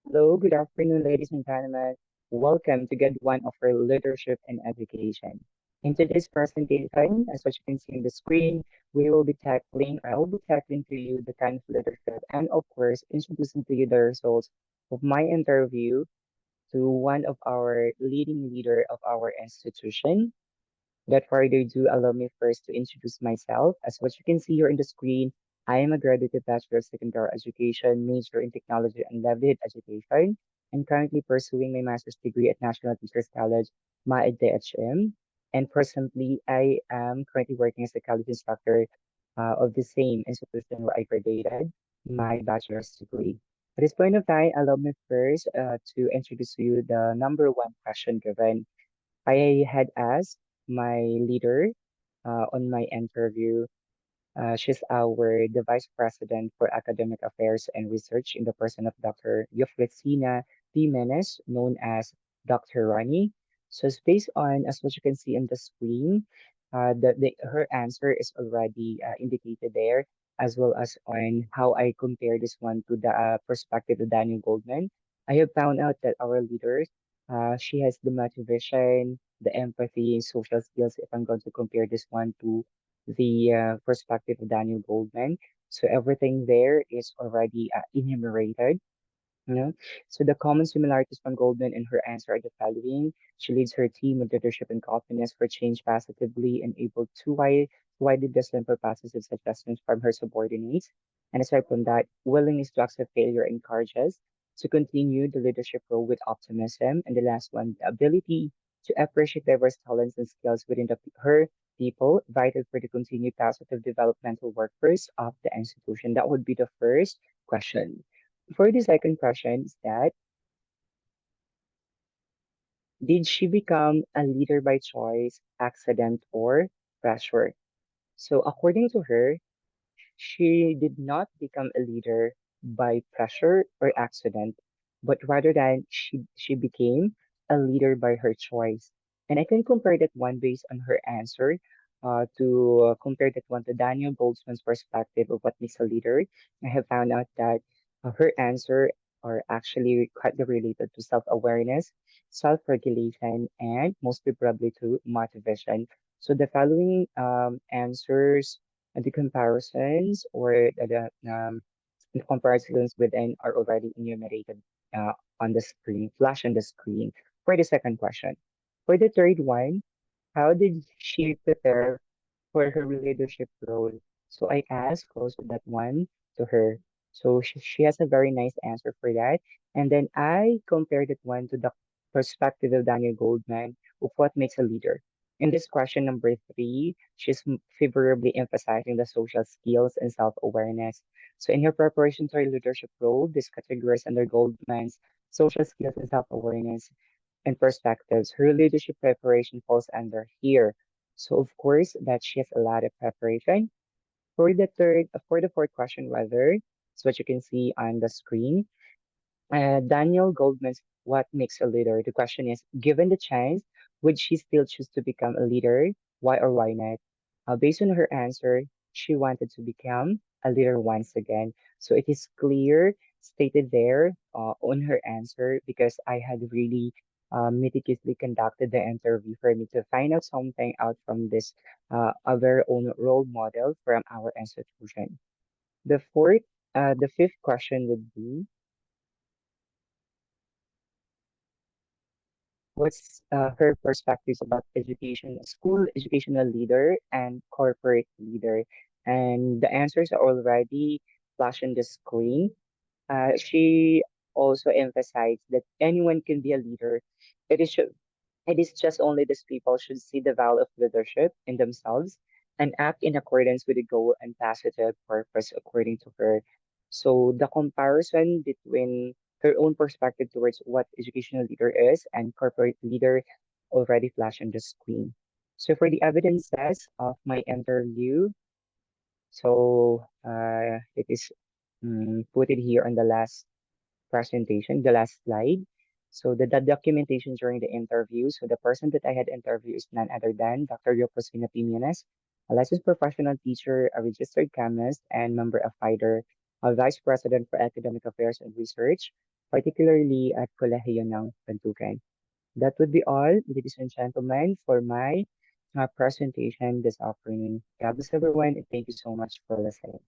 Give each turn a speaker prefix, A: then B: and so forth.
A: Hello, good afternoon, ladies and gentlemen. Welcome to Get One of our Leadership and Education. In today's presentation, as what you can see on the screen, we will be tackling, or I will be tackling to you the kind of leadership and, of course, introducing to you the results of my interview to one of our leading leader of our institution. Without further ado, allow me first to introduce myself. As what you can see here on the screen, I am a graduate of Bachelor of Secondary Education, major in Technology and Livelihood Education, and currently pursuing my master's degree at National Teachers College, MAED-DHM. And presently, I am currently working as a college instructor of the same institution where I graduated my bachelor's degree. At this point of time, allow me first to introduce to you the number one question given. I had asked my leader on my interview. She's the Vice President for Academic Affairs and Research in the person of Dr. Yoflexina Jimenez, known as Dr. Rani. So it's based on, as what you can see on the screen, her answer is already indicated there, as well as on how I compare this one to the perspective of Daniel Goldman. I have found out that our leaders, she has the motivation, the empathy, social skills, if I'm going to compare this one to the perspective of Daniel Goldman. So everything there is already enumerated. You know, so the common similarities from Goldman and her answer are the following. She leads her team with leadership and confidence for change positively and able to widely discern for positive suggestions from her subordinates. And aside from that, willingness to accept failure encourages to continue the leadership role with optimism. And the last one, the ability to appreciate diverse talents and skills within her people, vital for the continued positive developmental workforce of the institution. That would be the first question. For the second question is that, did she become a leader by choice, accident, or pressure? So according to her, she did not become a leader by pressure or accident, but rather than she became a leader by her choice. And I can compare that one based on her answer to compare that one to Daniel Goldsman's perspective of what makes a leader. I have found out that her answer are actually quite related to self-awareness, self-regulation, and mostly probably to motivation. So the following answers and the comparisons or the comparisons within are already enumerated on the screen, flash on the screen for the second question. For the third one, how did she prepare for her leadership role? So I asked also that one to her. So she has a very nice answer for that. And then I compared that one to the perspective of Daniel Goldman of what makes a leader. In this question number three, she's favorably emphasizing the social skills and self-awareness. So in her preparation to her leadership role, this categories under Goldman's social skills and self-awareness and perspectives. Her leadership preparation falls under here. So of course that she has a lot of preparation. For the fourth question, rather, is what you can see on the screen. Daniel Goldman's What Makes a Leader? The question is, given the chance, would she still choose to become a leader? Why or why not? Based on her answer, she wanted to become a leader once again. So it is clear, stated there on her answer, because I had really meticulously conducted the interview for me to find out something out from this a very own role model from our institution. The fifth question would be, what's her perspectives about education, school educational leader and corporate leader? And the answers are already flashed on the screen. She also emphasized that anyone can be a leader. It is ju- it is just only these people should see the value of leadership in themselves and act in accordance with the goal and positive purpose according to her. So the comparison between her own perspective towards what educational leader is and corporate leader already flashed on the screen. So for the evidences of my interview, it is put it here on the last presentation, the last slide. So the documentation during the interview. So the person that I had interviewed is none other than Dr. Yoposina Pimenes, a licensed professional teacher, a registered chemist, and member of FIDER, a vice president for academic affairs and research. particularly at Kolehiyo ng Bantukan. That would be all, ladies and gentlemen, for my presentation this afternoon. God bless everyone, and thank you so much for listening.